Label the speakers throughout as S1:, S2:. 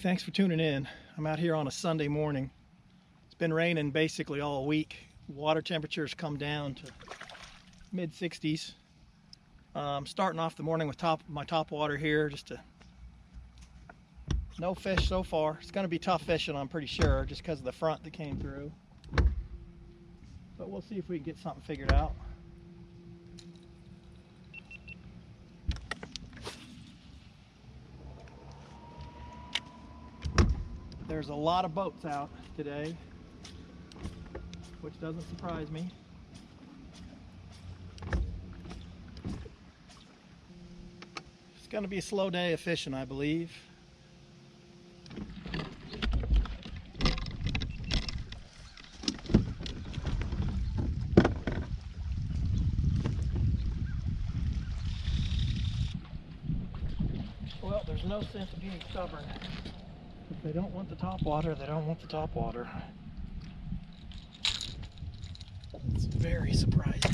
S1: thanks for tuning in. I'm out here on a Sunday morning. It's been raining basically all week. Water temperatures come down to mid 60s. I'm starting off the morning with my top water here. No fish so far. It's going to be tough fishing, I'm pretty sure, just because of the front that came through. But we'll see if we can get something figured out. There's a lot of boats out today, which doesn't surprise me. It's going to be a slow day of fishing, I believe. Well, there's no sense of being stubborn. If they don't want the top water, they don't want the top water. It's very surprising.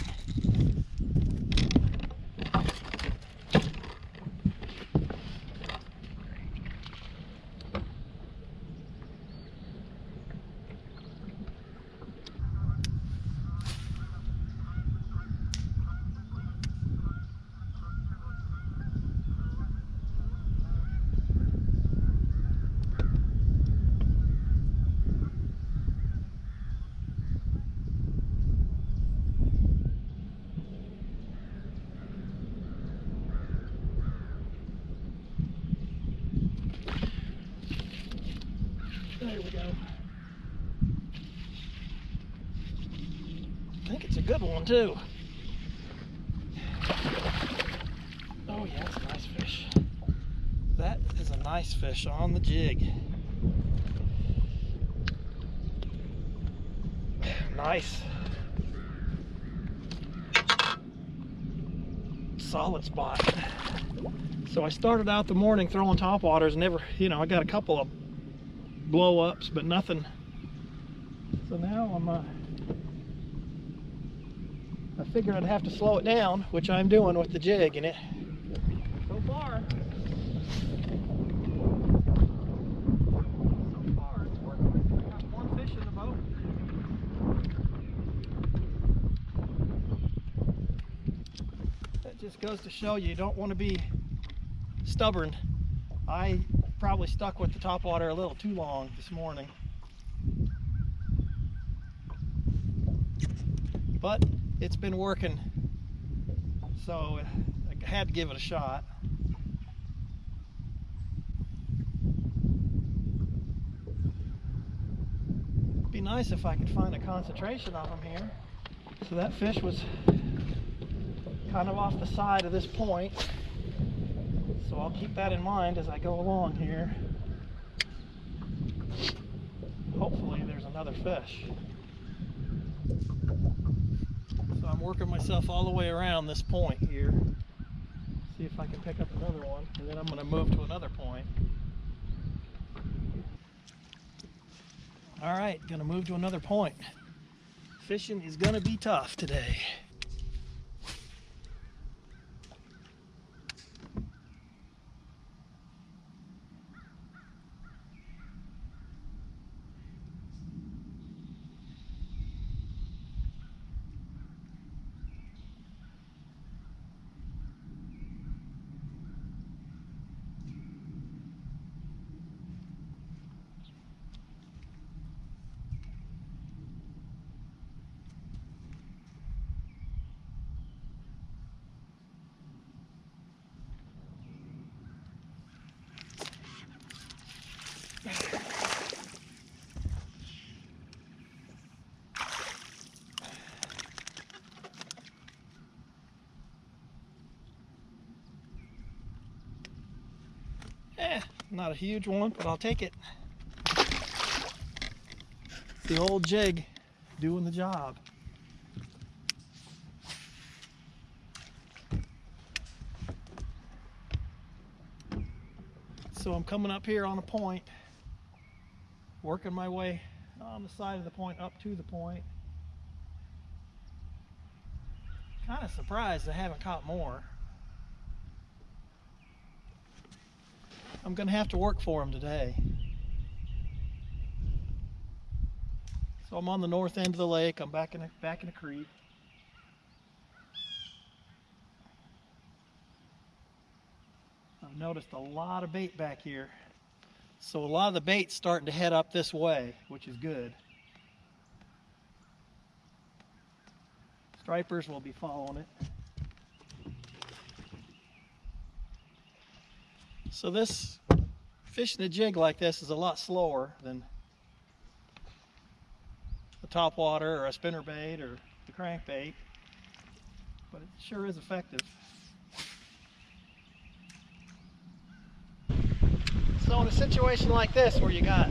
S1: There we go. I think it's a good one too. Oh yeah, it's a nice fish. That is a nice fish on the jig. Nice. Solid spot. So I started out the morning throwing topwaters, never, I got a couple of blow ups, but nothing. So now I figured I'd have to slow it down, which I'm doing with the jig, and so far it's working. I got one fish in the boat. That just goes to show you don't want to be stubborn. I probably stuck with the top water a little too long this morning, but it's been working, so I had to give it a shot. It'd be nice if I could find a concentration of them here. So that fish was kind of off the side of this point. So I'll keep that in mind as I go along here. Hopefully there's another fish. So I'm working myself all the way around this point here. See if I can pick up another one, and then I'm going to move to another point. Alright, going to move to another point. Fishing is going to be tough today. Not a huge one, but I'll take it. The old jig doing the job. So I'm coming up here on a point, working my way on the side of the point up to the point. Kind of surprised I haven't caught more. I'm gonna have to work for them today. So I'm on the north end of the lake. I'm back in a creek. I've noticed a lot of bait back here. So a lot of the bait's starting to head up this way, which is good. Stripers will be following it. So this fishing a jig like this is a lot slower than a topwater or a spinnerbait or the crankbait, but it sure is effective. So in a situation like this where you got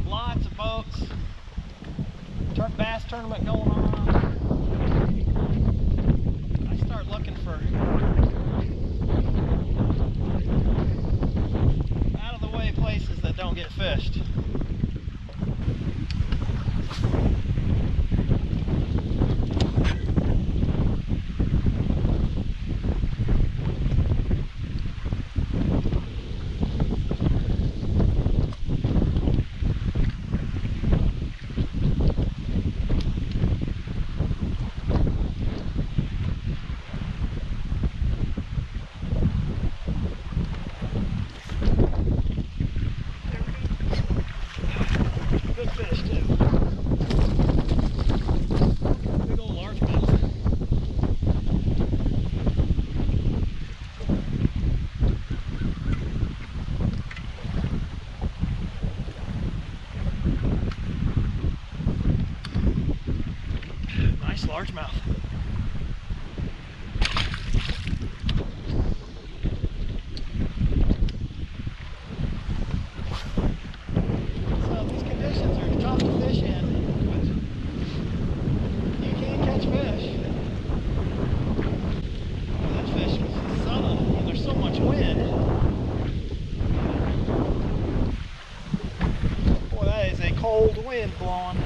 S1: lots of boats, bass tournament going on, I start looking for out of the way places that don't get fished. Nice largemouth. So these conditions are tough to fish in, but you can catch fish. Oh, that fish was subtle, and there's so much wind. Boy, that is a cold wind blowing.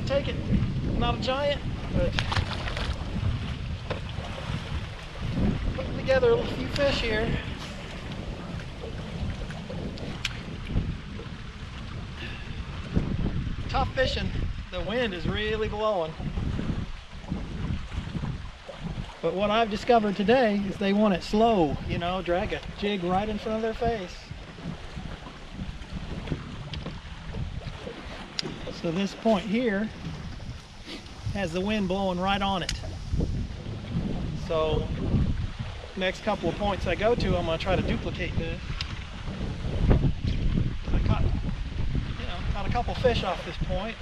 S1: Take it. Not a giant, but putting together a few fish here. Tough fishing. The wind is really blowing. But what I've discovered today is they want it slow, you know, drag a jig right in front of their face. So this point here has the wind blowing right on it. So next couple of points I go to, I'm going to try to duplicate this. I caught a couple fish off this point.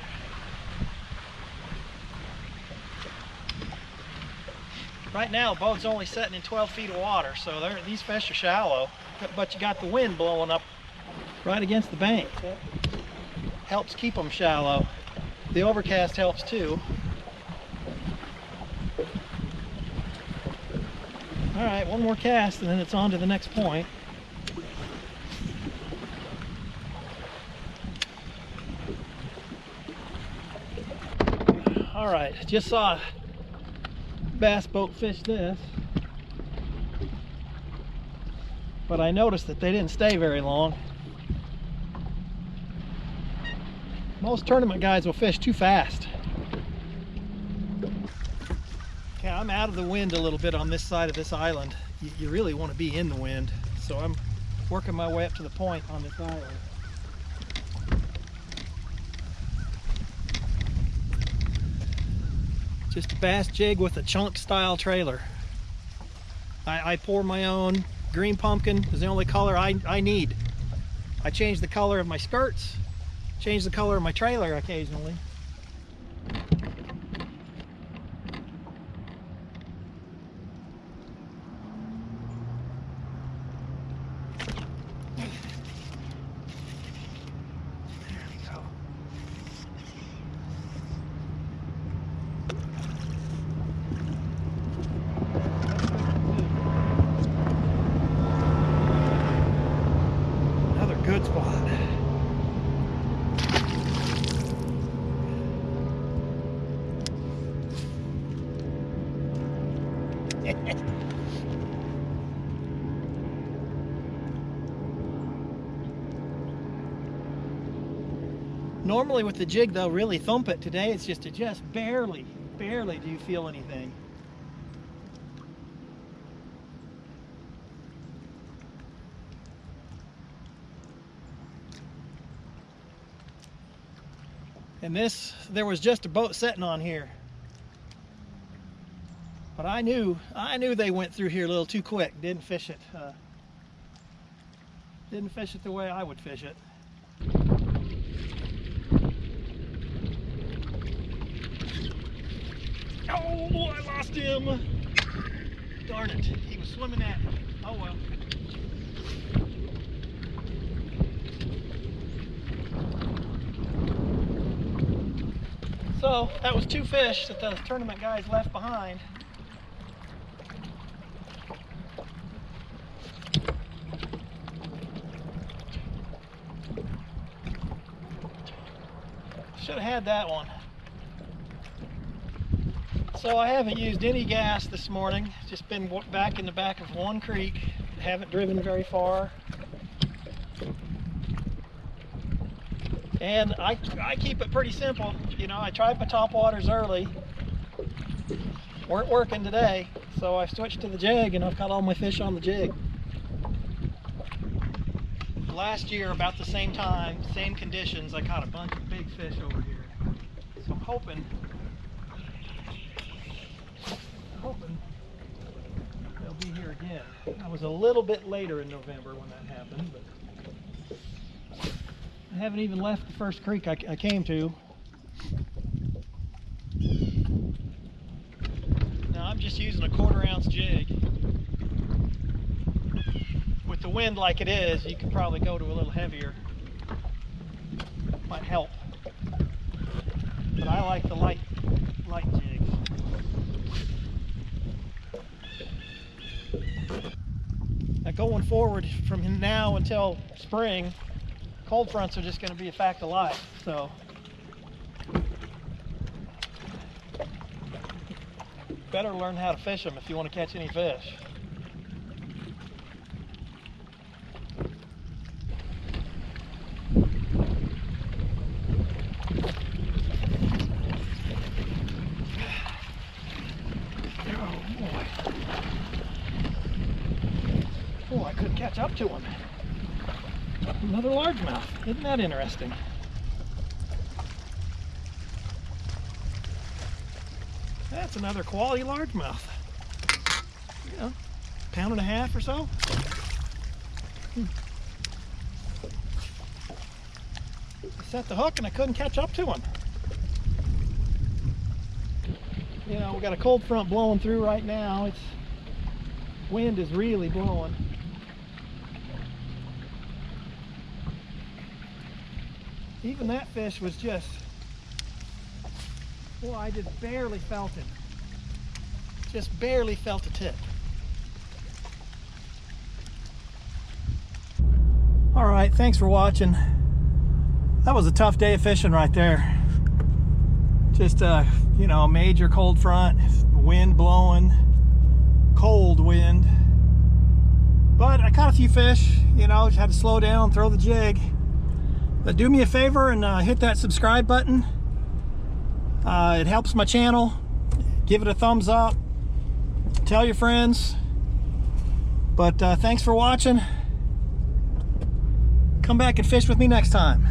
S1: Right now the boat's only setting in 12 feet of water, so these fish are shallow, but you got the wind blowing up right against the bank. Helps keep them shallow. The overcast helps too. All right, one more cast and then it's on to the next point. All right, just saw a bass boat fish this, but I noticed that they didn't stay very long. Most tournament guys will fish too fast. Okay, I'm out of the wind a little bit on this side of this island. You really want to be in the wind, so I'm working my way up to the point on this island. Just a bass jig with a chunk style trailer. I pour my own. Green pumpkin is the only color I need. I change the color of my skirts, change the color of my trailer occasionally. Good spot. Normally with the jig they'll really thump it. Today it's just barely do you feel anything. And there was just a boat sitting on here. But I knew they went through here a little too quick. Didn't fish it the way I would fish it. Oh, I lost him. Darn it, he was swimming at me. Oh well. So that was 2 fish that the tournament guys left behind. Should have had that one. So I haven't used any gas this morning. Just been back in the back of one creek. Haven't driven very far. And I keep it pretty simple. You know, I tried my top waters early. Weren't working today, so I switched to the jig and I've got all my fish on the jig. Last year, about the same time, same conditions, I caught a bunch of big fish over here. So I'm hoping they'll be here again. I was a little bit later in November when that happened, but I haven't even left the first creek I came to. Now I'm just using a 1/4 ounce jig. With the wind like it is, you could probably go to a little heavier. Might help. But I like the light jigs. Now going forward from now until spring, cold fronts are just going to be a fact of life. So better learn how to fish them if you want to catch any fish. Oh, I couldn't catch up to him. Another largemouth. Isn't that interesting? That's another quality largemouth. You know, 1.5 pounds or so. I set the hook and I couldn't catch up to him. You know, we got a cold front blowing through right now. Wind is really blowing. Even that fish was just, well, I just barely felt him. Just barely felt a tip. All right, thanks for watching. That was a tough day of fishing right there. Just you know, a major cold front, wind blowing, cold wind. But I caught a few fish, you know, just had to slow down, throw the jig. But do me a favor and hit that subscribe button. It helps my channel. Give it a thumbs up. Tell your friends. But thanks for watching. Come back and fish with me next time.